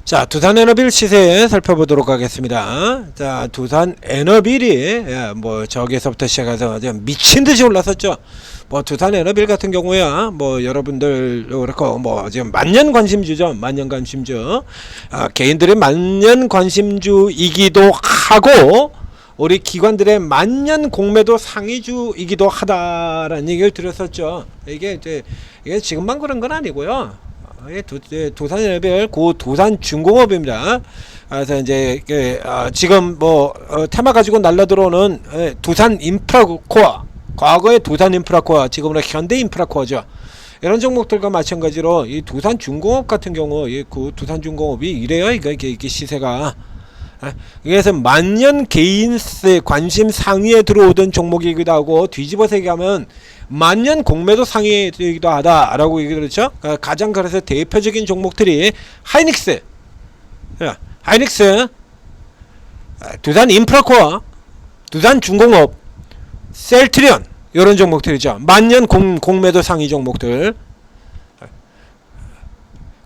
자, 두산에너빌 시세 살펴보도록 하겠습니다. 자, 두산에너빌이 뭐 저기서부터 시작해서 미친듯이 올랐었죠. 뭐 두산에너빌 같은 경우야 뭐 여러분들 그렇고 뭐 지금 만년 관심주죠. 만년 관심주. 개인들의 만년 관심주이기도 하고 우리 기관들의 만년 공매도 상위주이기도 하다라는 얘기를 드렸었죠. 이게 지금만 그런 건 아니고요. 두산에너빌 고 두산중공업입니다. 그래서 이제 지금 뭐 테마 가지고 날라 들어오는 두산 인프라코어, 과거의 두산 인프라코어, 지금은 현대 인프라코어죠. 이런 종목들과 마찬가지로 이 두산중공업 같은 경우, 이 두산중공업이 이래요. 이게 시세가. 그래서 만년 개인세 관심 상위에 들어오던 종목이기도 하고, 뒤집어서 얘기하면 만년 공매도 상위에 들기도 하다라고 얘기를 했죠. 가장 그래서 대표적인 종목들이 하이닉스, 두산 인프라코어, 두산 중공업, 셀트리온, 이런 종목들이죠. 만년 공매도 상위 종목들.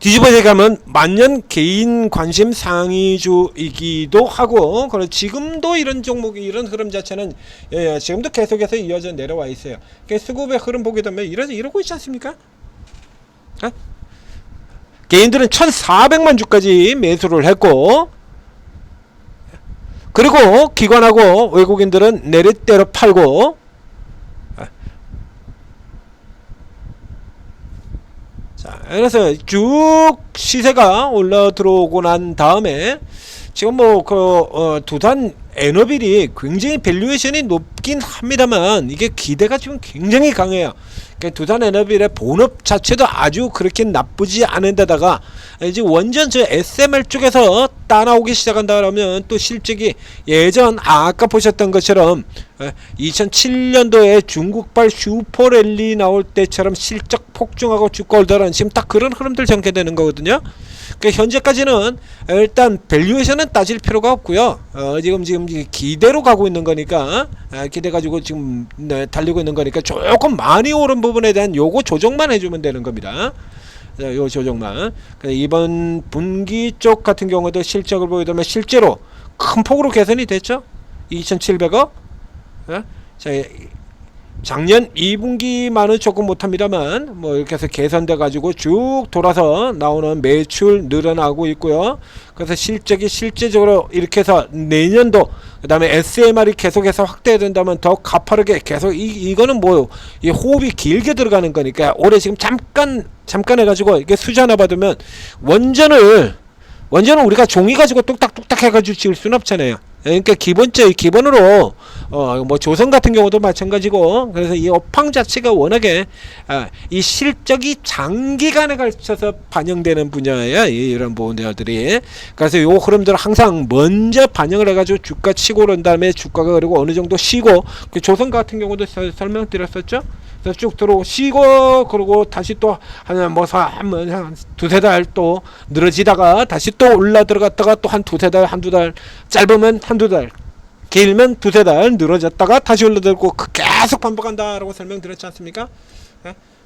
뒤집어 얘기하면 만년 개인 관심 상위주이기도 하고, 그리고 지금도 이런 종목이, 이런 흐름 자체는 지금도 계속해서 이어져 내려와 있어요. 수급의 흐름 보게 되면 이러고 있지 않습니까? 개인들은 1,400만 주까지 매수를 했고, 그리고 기관하고 외국인들은 내리때려 팔고, 자, 그래서 쭉 시세가 올라 들어오고 난 다음에 지금 뭐 두산 에너빌이 굉장히 밸류에이션이 높긴 합니다만 이게 기대가 지금 굉장히 강해요. 그러니까 두산 에너빌의 본업 자체도 아주 그렇게 나쁘지 않은 데다가 이제 완전 저 SMR 쪽에서 따라오기 시작한다 그러면 또 실적이 예전 아까 보셨던 것처럼 2007년도에 중국발 슈퍼랠리 나올 때처럼 실적 폭증하고 주가 올라가는 지금 딱 그런 흐름들 전개되는 거거든요. 그러니까 현재까지는 일단 밸류에이션은 따질 필요가 없고요. 지금 기대로 가고 있는 거니까, 기대 가지고 지금 달리고 있는 거니까 조금 많이 오른 부분에 대한 요거 조정만 해주면 되는 겁니다. 자, 요 조정만. 이번 분기 쪽 같은 경우도 실적을 보게 되면 실제로 큰 폭으로 개선이 됐죠. 2,700억. 자, 작년 2분기만은 조금 못합니다만 뭐 이렇게 해서 개선돼 가지고 쭉 돌아서 나오는 매출 늘어나고 있고요. 그래서 실적이 실제적으로 이렇게 해서 내년도 그 다음에 SMR이 계속해서 확대된다면 더 가파르게 계속 이거는 뭐 이 호흡이 길게 들어가는 거니까 올해 지금 잠깐 해가지고 이게 수지 하나 받으면 원전은 우리가 종이 가지고 뚝딱뚝딱 해가지고 지을 수는 없잖아요. 그러니까 기본으로 뭐 조선 같은 경우도 마찬가지고, 그래서 이 업황 자체가 워낙에 이 실적이 장기간에 걸쳐서 반영되는 분야예요. 이런 분야들이. 그래서 요 흐름들 항상 먼저 반영을 해가지고 주가 치고 오른 다음에 주가가 그리고 어느 정도 쉬고, 그 조선 같은 경우도 설명드렸었죠. 그래서 쭉 들어오고 쉬고, 그리고 다시 또 한 두세 달 또 늘어지다가 다시 또 올라 들어갔다가 또 한 두세 달, 한두 달, 짧으면 한두 달, 길면 두세 달 늘어졌다가 다시 올라들고 계속 반복한다라고 설명드렸지 않습니까?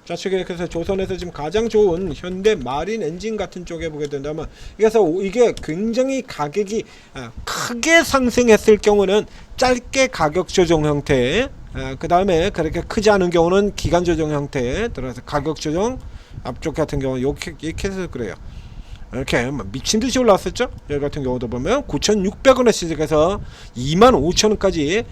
좌측에 그래서 조선에서 지금 가장 좋은 현대 마린 엔진 같은 쪽에 보게 된다면, 그래서 이게 굉장히 가격이 크게 상승했을 경우는 짧게 가격 조정 형태, 그 다음에 그렇게 크지 않은 경우는 기간 조정 형태에 들어서 가격 조정, 앞쪽 같은 경우 이렇게 해서 그래요. 이렇게 미친듯이 올라왔었죠. 여기 같은 경우도 보면 9,600원에 시작해서 25,000원까지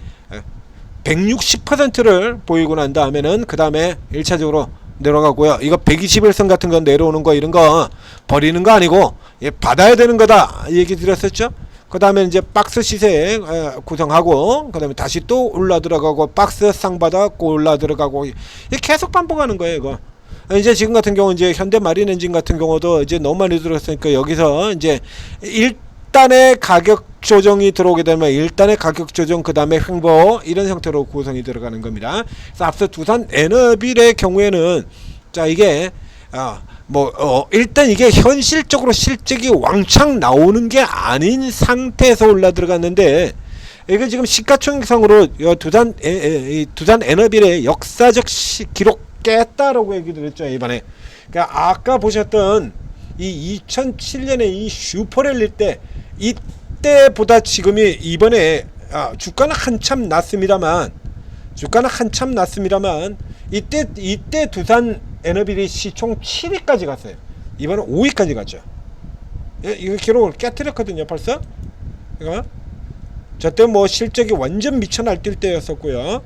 160%를 보이고 난 다음에는 그 다음에 1차적으로 내려가고요. 이거 121선 같은 거 내려오는 거 이런 거 버리는 거 아니고 받아야 되는 거다 얘기 드렸었죠. 그 다음에 이제 박스 시세 구성하고, 그 다음에 다시 또 올라 들어가고, 박스 쌍바닥 올라 들어가고, 계속 반복하는 거예요, 이거. 이제 지금 같은 경우 이제 현대 마린 엔진 같은 경우도 이제 너무 많이 들었으니까 여기서 이제 일단의 가격 조정이 들어오게 되면 일단의 가격 조정, 그 다음에 횡보, 이런 형태로 구성이 들어가는 겁니다. 그래서 앞서 두산 에너빌의 경우에는 자 이게 일단 이게 현실적으로 실적이 왕창 나오는 게 아닌 상태에서 올라 들어갔는데, 이거 지금 시가총액상으로 두산 에너빌의 역사적 기록 깼다라고 얘기 드렸죠 이번에. 그러니까 아까 보셨던 이 2007년에 이 슈퍼랠리 때 이때보다 지금이 이번에 주가는 한참 낮습니다만 이때 두산 에너빌이 시총 7위까지 갔어요. 이번엔 5위까지 갔죠. 예, 이거 기록을 깨뜨렸거든요 벌써. 이거 저때 뭐 실적이 완전 미쳐 날뛸 때였었고요.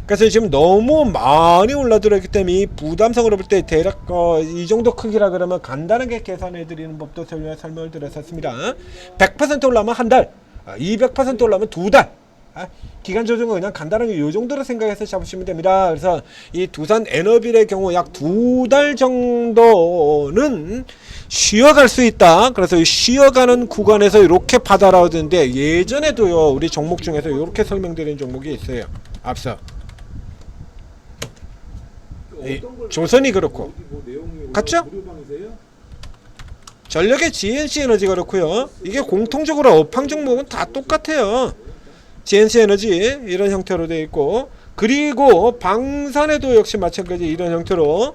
그래서 지금 너무 많이 올라들었기 때문에 이 부담성으로 볼 때 대략 이 정도 크기라 그러면 간단하게 계산해 드리는 법도 설명을 드렸었습니다. 100% 올라면 한 달, 200% 올라면 두 달. 기간 조정은 그냥 간단하게 이 정도로 생각해서 잡으시면 됩니다. 그래서 이 두산 에너빌의 경우 약 두 달 정도는 쉬어갈 수 있다. 그래서 쉬어가는 구간에서 이렇게 받아라오던데, 예전에도요 우리 종목 중에서 이렇게 설명드린 종목이 있어요. 앞서 조선이 그렇고 같죠? 전력의 GNC 에너지 그렇고요. 이게 공통적으로 업황 종목은 다 똑같아요. GNC 에너지 이런 형태로 되어 있고, 그리고 방산에도 역시 마찬가지 이런 형태로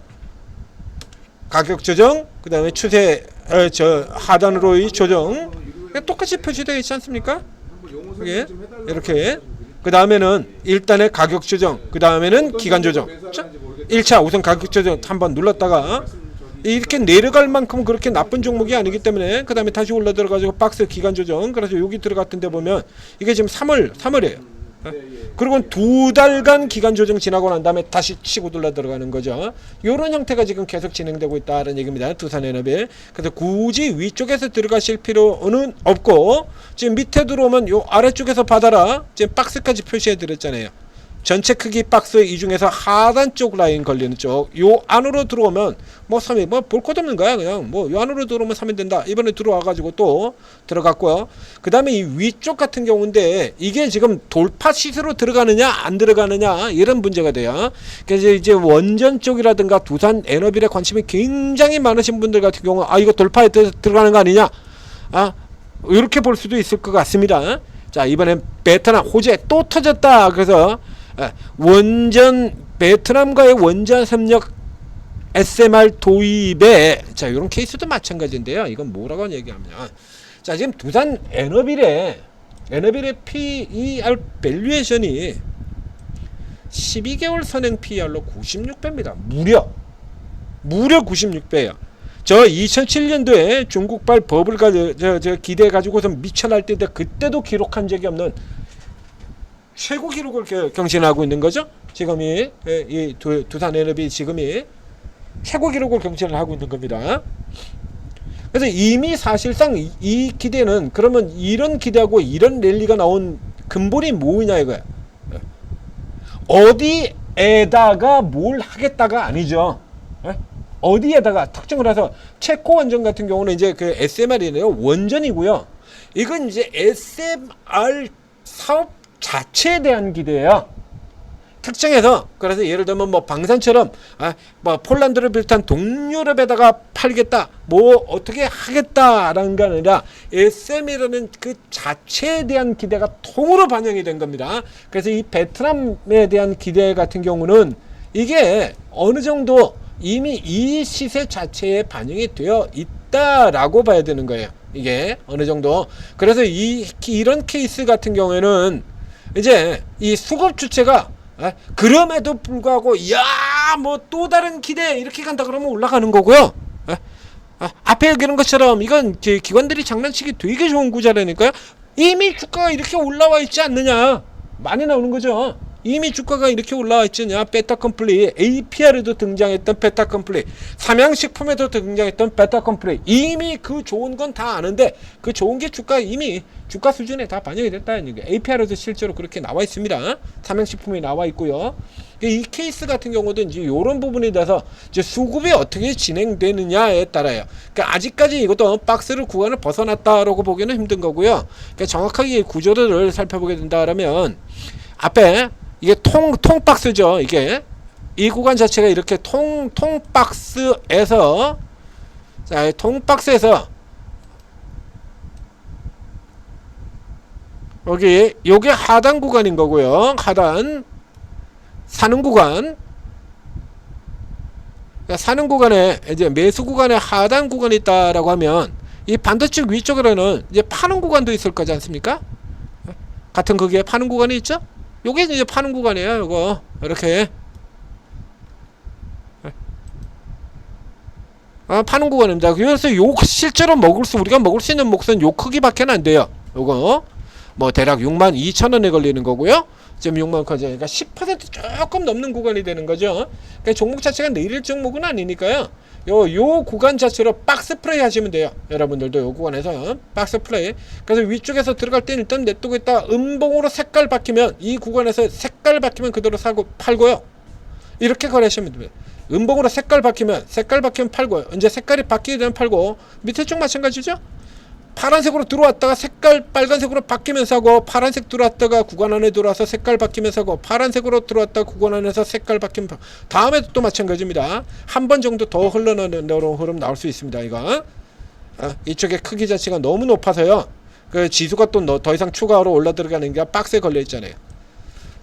가격 조정, 그 다음에 추세 하단으로의 조정 똑같이 표시되어 있지 않습니까? 이게 이렇게 그 다음에는 일단의 가격 조정, 그 다음에는 기간 조정. 1차 우선 가격 조정 한번 눌렀다가 이렇게 내려갈 만큼 그렇게 나쁜 종목이 아니기 때문에 그 다음에 다시 올라 들어가지고 박스 기간 조정. 그래서 여기 들어갔던 데 보면 이게 지금 3월이에요. 그리고 두 달간 기간 조정 지나고 난 다음에 다시 치고 돌아 들어가는 거죠. 이런 형태가 지금 계속 진행되고 있다는 얘기입니다. 두산에너빌. 그래서 굳이 위쪽에서 들어가실 필요는 없고, 지금 밑에 들어오면 요 아래쪽에서 받아라. 지금 박스까지 표시해 드렸잖아요. 전체 크기 박스 이 중에서 하단 쪽 라인 걸리는 쪽, 요 안으로 들어오면 뭐 3위 뭐 볼 것 없는 거야. 그냥 뭐 요 안으로 들어오면 3위 된다. 이번에 들어와 가지고 또 들어갔고요. 그 다음에 이 위쪽 같은 경우인데 이게 지금 돌파 시세로 들어가느냐 안 들어가느냐 이런 문제가 돼요. 그래서 이제 원전 쪽이라든가 두산 에너빌에 관심이 굉장히 많으신 분들 같은 경우 이거 돌파에 들어가는 거 아니냐, 이렇게 볼 수도 있을 것 같습니다. 자, 이번엔 베트남 호주에 또 터졌다. 그래서 원전, 베트남과의 원전 협력 SMR 도입에, 자, 이런 케이스도 마찬가지인데요. 이건 뭐라고 얘기하면, 자, 지금 두산 에너빌의 PER 밸류에이션이 12개월 선행 PER로 96배입니다. 무려 96배예요. 저 2007년도에 중국발 버블가 기대해 가지고서 미쳐날 때인데 그때도 기록한 적이 없는 최고 기록을 경신하고 있는 거죠. 지금이 이 두산 에너비 지금이 최고 기록을 경신을 하고 있는 겁니다. 그래서 이미 사실상 이 기대는, 그러면 이런 기대하고 이런 랠리가 나온 근본이 뭐냐 이거야. 어디에다가 뭘 하겠다가 아니죠. 어디에다가 특정을 해서, 체코 원전 같은 경우는 이제 그 SMR이네요. 원전이고요. 이건 이제 SMR 사업 자체에 대한 기대예요. 특정해서, 그래서 예를 들면 뭐 방산처럼 뭐 폴란드를 비롯한 동유럽에다가 팔겠다, 뭐 어떻게 하겠다라는 게 아니라 SM이라는 그 자체에 대한 기대가 통으로 반영이 된 겁니다. 그래서 이 베트남에 대한 기대 같은 경우는 이게 어느 정도 이미 이 시세 자체에 반영이 되어 있다라고 봐야 되는 거예요. 이게 어느 정도. 그래서 이런 케이스 같은 경우에는 이제 이 수급 주체가 그럼에도 불구하고 뭐 또 다른 기대 이렇게 간다 그러면 올라가는 거고요. 앞에 얘기하는 것처럼 이건 기관들이 장난치기 되게 좋은 구조라니까요. 이미 주가가 이렇게 올라와 있지 않느냐, 많이 나오는 거죠. 이미 주가가 이렇게 올라와 있잖냐. 베타컴플리, APR에도 등장했던 베타컴플리, 삼양식품에도 등장했던 베타컴플리, 이미 그 좋은 건 다 아는데 그 좋은 게 이미 주가 수준에 다 반영이 됐다는 얘기예요. APR에도 실제로 그렇게 나와 있습니다. 삼양식품이 나와 있고요. 이 케이스 같은 경우도 이제 이런 부분에 대해서 이제 수급이 어떻게 진행되느냐에 따라요. 그러니까 아직까지 이것도 박스를 구간을 벗어났다라고 보기는 힘든 거고요. 그러니까 정확하게 구조를 살펴보게 된다라면, 앞에 이게 통 박스죠. 이게 이 구간 자체가 이렇게 통 박스에서, 자, 통 박스에서 요게 하단 구간인 거고요. 하단 사는 구간, 사는 구간에 이제 매수 구간에 하단 구간이 있다라고 하면 이 반대쪽 위쪽으로는 이제 파는 구간도 있을 거지 않습니까? 같은 거기에 파는 구간이 있죠? 요게 이제 파는 구간이에요. 요거 이렇게 파는 구간입니다. 그래서 요 실제로 우리가 먹을 수 있는 몫은 요 크기밖에 안 돼요. 요거 뭐 대략 62,000원에 걸리는 거고요. 지금 6만원까지 그러니까 10% 조금 넘는 구간이 되는 거죠. 그러니까 종목 자체가 내릴 종목은 아니니까요. 요 구간 자체로 박스 플레이 하시면 돼요. 여러분들도 요 구간에서 박스 플레이. 그래서 위쪽에서 들어갈 때 일단 냅두고 있다 음봉으로 색깔 바뀌면 이 구간에서 색깔 바뀌면 그대로 사고 팔고요. 이렇게 거래하시면 됩니다. 음봉으로 색깔 바뀌면 팔고요. 이제 색깔이 바뀌게 되면 팔고 밑에 쪽 마찬가지죠. 파란색으로 들어왔다가 색깔 빨간색으로 바뀌면서 하고 파란색 들어왔다가 구간 안에 들어와서 색깔 바뀌면서 하고 파란색으로 들어왔다가 구간 안에서 색깔 바뀌면 다음에도 또 마찬가지입니다. 한 번 정도 더 흘러나오는 흐름 나올 수 있습니다. 이거 이쪽에 크기 자체가 너무 높아서요. 그 지수가 또 더 이상 추가로 올라 들어가는 게 박스에 걸려 있잖아요.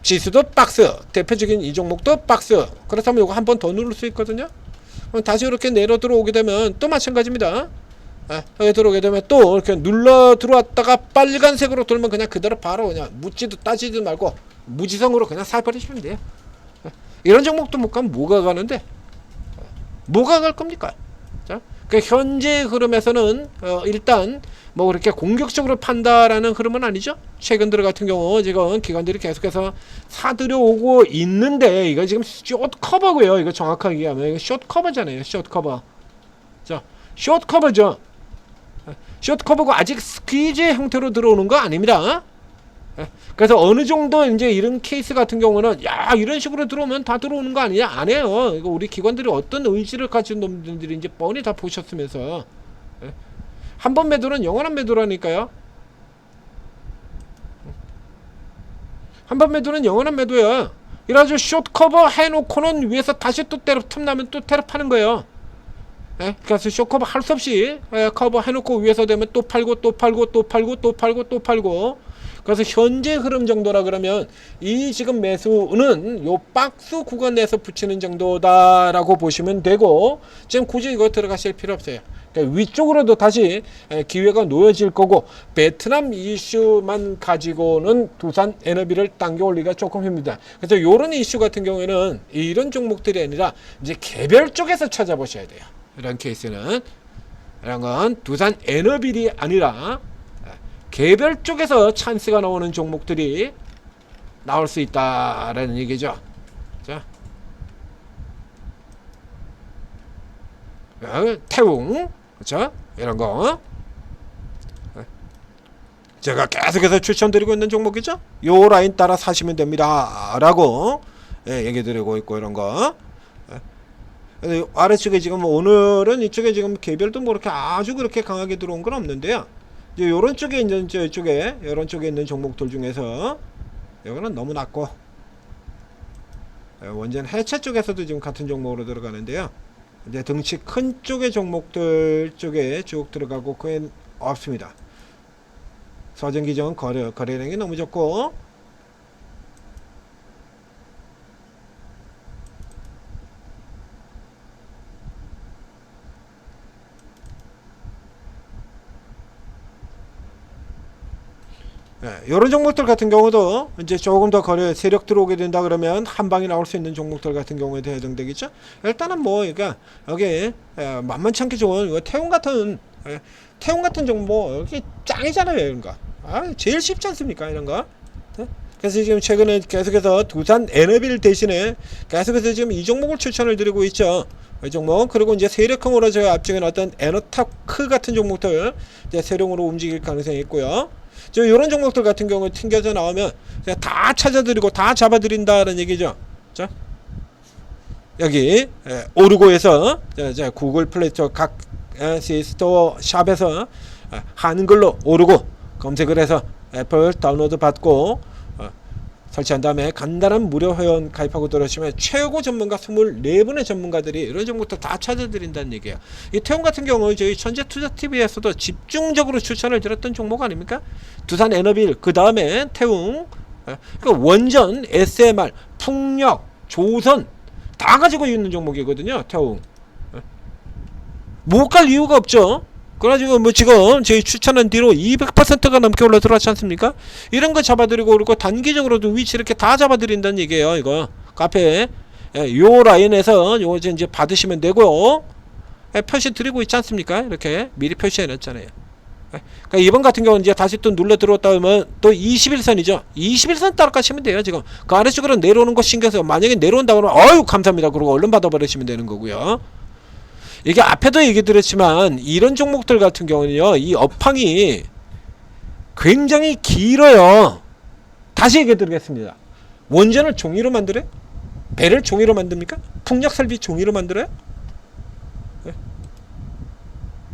지수도 박스, 대표적인 이 종목도 박스. 그렇다면 이거 한 번 더 누를 수 있거든요. 그럼 다시 이렇게 내려 들어오게 되면 또 마찬가지입니다. 여기 들어오게 되면 또 이렇게 눌러 들어왔다가 빨간색으로 돌면 그냥 그대로 바로 그냥 묻지도 따지도 말고 무지성으로 그냥 사버리시면 돼요. 이런 종목도 못 가면 뭐가 가는데? 뭐가 갈 겁니까? 자, 그 현재 흐름에서는 일단 뭐 그렇게 공격적으로 판다라는 흐름은 아니죠. 최근 들어 같은 경우 지금 기관들이 계속해서 사들여오고 있는데 이거 지금 숏 커버고요. 이거 정확하게 얘기하면 이거 숏 커버잖아요. 숏 커버. 자, 숏 커버죠. 숏 커버고 아직 스퀴즈 형태로 들어오는 거 아닙니다. 그래서 어느 정도 이제 이런 케이스 같은 경우는 야 이런 식으로 들어오면 다 들어오는 거 아니냐? 아니에요. 이거 우리 기관들이 어떤 의지를 가진 놈들이 이제 뻔히 다 보셨으면서 한 번 매도는 영원한 매도라니까요. 한 번 매도는 영원한 매도야. 이래가지고 숏 커버 해놓고는 위에서 다시 또 때려 틈나면 또 때려 파는 거예요. 그래서 숏 커버 할 수 없이 커버 해놓고 위에서 되면 또 팔고 또 팔고 또 팔고 또 팔고 또 팔고. 그래서 현재 흐름 정도라 그러면 이 지금 매수는 요 박스 구간 내에서 붙이는 정도다라고 보시면 되고 지금 굳이 이거 들어가실 필요 없어요. 그러니까 위쪽으로도 다시 기회가 놓여질 거고 베트남 이슈만 가지고는 두산 에너비를 당겨 올리기가 조금 힘듭니다. 그래서 요런 이슈 같은 경우에는 이런 종목들이 아니라 이제 개별 쪽에서 찾아보셔야 돼요. 이런 케이스는 이런 건 두산 에너빌이 아니라 개별 쪽에서 찬스가 나오는 종목들이 나올 수 있다라는 얘기죠. 자, 태웅, 그렇죠? 이런 거 제가 계속해서 추천드리고 있는 종목이죠. 요 라인 따라 사시면 됩니다라고 얘기 드리고 있고 이런 거. 아래쪽에 지금 오늘은 이쪽에 지금 개별도 뭐 그렇게 아주 그렇게 강하게 들어온 건 없는데요. 이제 요런 쪽에 있는 이쪽에 요런 쪽에 있는 종목들 중에서 이거는 너무 낮고 원전 해체 쪽에서도 지금 같은 종목으로 들어가는데요. 이제 덩치 큰 쪽의 종목들 쪽에 쭉 들어가고 그엔 없습니다. 서정기전 거래량이 너무 적고 이런 종목들 같은 경우도 이제 조금 더 세력 들어오게 된다 그러면 한 방에 나올 수 있는 종목들 같은 경우에도 해당되겠죠. 일단은 뭐 그러니까 여기 만만치 않게 좋은 태웅 같은 종목 여기 짱이잖아요. 이런 거 제일 쉽지 않습니까? 이런 거. 그래서 지금 최근에 계속해서 두산 에너빌 대신에 계속해서 지금 이 종목을 추천을 드리고 있죠. 이 종목. 그리고 이제 세력형으로 제가 앞쪽에 어떤 에너타크 같은 종목들 이제 세력으로 움직일 가능성이 있고요. 지금 이런 종목들 같은 경우에 튕겨져 나오면 다 찾아드리고 다 잡아드린다는 얘기죠. 자, 여기 오르고에서 구글 플레이스토어 각 스토어 샵에서 한글로 오르고 검색을 해서 애플 다운로드 받고 설치한 다음에 간단한 무료 회원 가입하고 들어오시면 최고 전문가 24분의 전문가들이 이런 종목도 다 찾아드린다는 얘기예요. 이 태웅 같은 경우 저희 천재투자TV에서도 집중적으로 추천을 드렸던 종목 아닙니까? 두산 에너빌, 그 다음에 태웅, 그러니까 원전, SMR, 풍력, 조선 다 가지고 있는 종목이거든요. 태웅. 못 갈 이유가 없죠. 그래가지고 뭐 지금 저희 추천한 뒤로 200%가 넘게 올라 들어왔지 않습니까? 이런 거 잡아드리고, 그리고 단기적으로도 위치 이렇게 다 잡아드린다는 얘기예요. 이거 카페 요 라인에서 요거 이제 받으시면 되고요. 표시 드리고 있지 않습니까? 이렇게 미리 표시해 놨잖아요. 그러니까 이번 같은 경우는 이제 다시 또 눌러 들어왔다 하면 또 21선이죠. 21선 따라가시면 돼요. 지금 그 아래쪽으로 내려오는 거 신경 써요. 만약에 내려온다 그러면 어유 감사합니다. 그러고 얼른 받아버리시면 되는 거고요. 이게 앞에도 얘기 드렸지만 이런 종목들 같은 경우는요, 이 업황이 굉장히 길어요. 다시 얘기 드리겠습니다. 원전을 종이로 만들어요? 배를 종이로 만듭니까? 풍력설비 종이로 만들어요?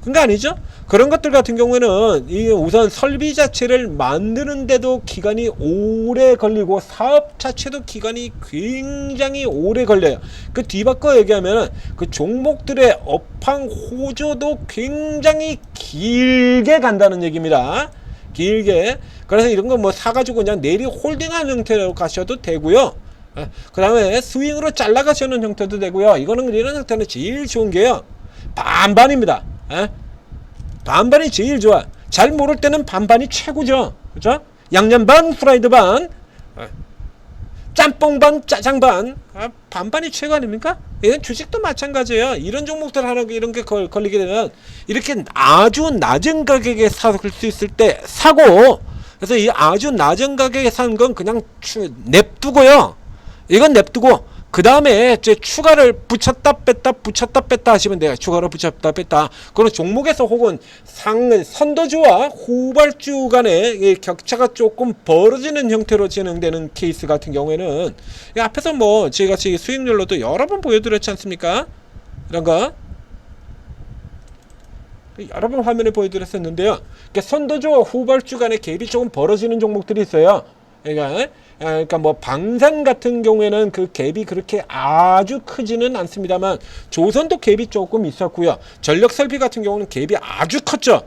그런 거 아니죠? 그런 것들 같은 경우에는 이 우선 설비 자체를 만드는데도 기간이 오래 걸리고 사업 자체도 기간이 굉장히 오래 걸려요. 그 뒤바꿔 얘기하면 그 종목들의 업황 호조도 굉장히 길게 간다는 얘기입니다. 길게. 그래서 이런 거 뭐 사가지고 그냥 내리 홀딩하는 형태로 가셔도 되고요. 그 다음에 스윙으로 잘라 가시는 형태도 되고요. 이거는 이런 형태는 제일 좋은 게요, 반반입니다. 반반이 제일 좋아. 잘 모를 때는 반반이 최고죠. 그죠? 양념 반, 프라이드 반, 짬뽕 반, 짜장 반, 반반이 최고 아닙니까? 이건 주식도 마찬가지예요. 이런 종목들 하나 이런 게 걸리게 되면 이렇게 아주 낮은 가격에 살 수 있을 때 사고, 그래서 이 아주 낮은 가격에 산 건 그냥 냅두고요. 이건 냅두고 그 다음에 이제 추가를 붙였다 뺐다 하시면 돼요. 추가로 붙였다 뺐다. 그런 종목에서 혹은 선도주와 후발주 간의 격차가 조금 벌어지는 형태로 진행되는 케이스 같은 경우에는 앞에서 뭐 제가 수익률로도 여러 번 보여드렸지 않습니까? 이런 거 여러 번 화면에 보여드렸었는데요. 선도주와 후발주 간의 갭이 조금 벌어지는 종목들이 있어요. 그러니까 뭐 방산 같은 경우에는 그 갭이 그렇게 아주 크지는 않습니다만 조선도 갭이 조금 있었고요. 전력설비 같은 경우는 갭이 아주 컸죠.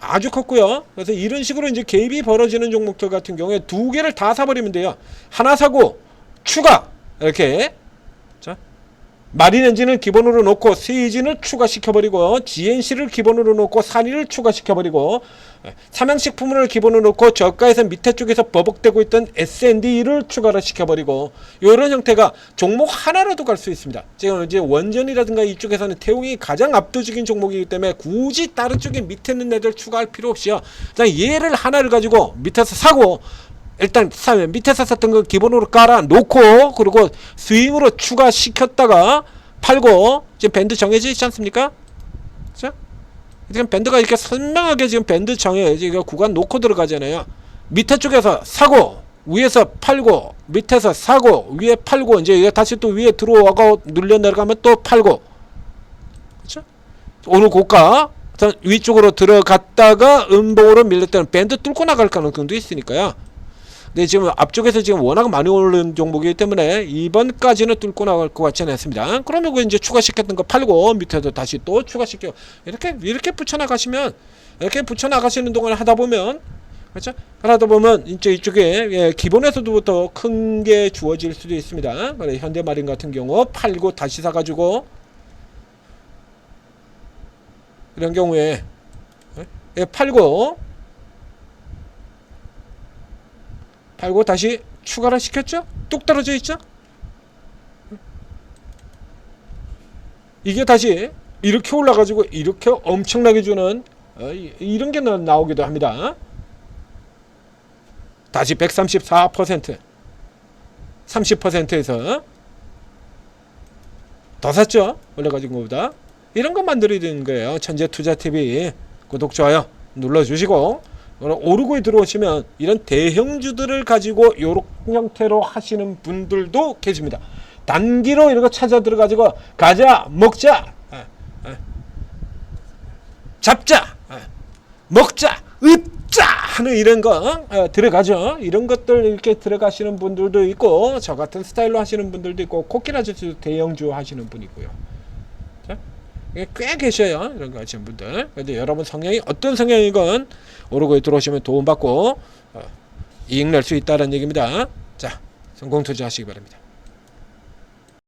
아주 컸고요. 그래서 이런 식으로 이제 갭이 벌어지는 종목들 같은 경우에 두 개를 다 사버리면 돼요. 하나 사고 추가 이렇게. 자, 마린 엔진을 기본으로 놓고 세이진을 추가시켜버리고, GNC를 기본으로 놓고 산이를 추가시켜버리고, 삼양식품을 기본으로 놓고 저가에서 밑에 쪽에서 버벅대고 있던 S&D를 추가를 시켜버리고, 이런 형태가 종목 하나라도 갈 수 있습니다. 지금 이제 원전이라든가 이쪽에서는 태웅이 가장 압도적인 종목이기 때문에 굳이 다른 쪽에 밑에 있는 애들 추가할 필요 없이요, 그냥 얘를 하나를 가지고 밑에서 사고, 일단 밑에서 샀던 거 기본으로 깔아 놓고, 그리고 스윙으로 추가시켰다가 팔고, 지금 밴드 정해져 있지 않습니까? 그죠? 지금 밴드가 이렇게 선명하게 지금 밴드 정해져 구간 놓고 들어가잖아요. 밑에 쪽에서 사고 위에서 팔고, 밑에서 사고 위에 팔고, 이제 다시 또 위에 들어와고 눌려 내려가면 또 팔고, 그렇죠? 오늘 고가 위쪽으로 들어갔다가 음봉으로 밀렸다는 밴드 뚫고 나갈 가능성도 있으니까요. 근데 지금 앞쪽에서 지금 워낙 많이 오르는 종목이기 때문에 이번까지는 뚫고 나갈 것 같지는 않습니다. 그러면 그 이제 추가시켰던 거 팔고 밑에서 다시 또 추가시켜 이렇게 붙여나가시면, 이렇게 붙여나가시는 동안 하다 보면, 그렇죠? 하다 보면 이쪽에 기본에서부터 큰 게 주어질 수도 있습니다. 현대마린 같은 경우 팔고 다시 사가지고, 이런 경우에 팔고 다시 추가를 시켰죠? 뚝 떨어져 있죠? 이게 다시 이렇게 올라가지고 이렇게 엄청나게 주는 이런 게 나오기도 합니다. 다시 134% 30%에서 더 샀죠? 올라가진 것보다. 이런 거 만들어야 거예요. 천재투자TV 구독, 좋아요 눌러주시고, 오르고에 들어오시면 이런 대형주들을 가지고 이런 형태로 하시는 분들도 계십니다. 단기로 이런 거 찾아 들어가지고 가자, 먹자, 잡자, 먹자, 으짜 하는 이런 거 들어가죠. 이런 것들 이렇게 들어가시는 분들도 있고, 저 같은 스타일로 하시는 분들도 있고, 코끼리 아저씨도 대형주 하시는 분이고요. 꽤 계셔요. 이런 거 하시는 분들. 근데 여러분 성향이 어떤 성향이건 오르고에 들어오시면 도움받고 이익 낼 수 있다는 얘기입니다. 자, 성공 투자하시기 바랍니다.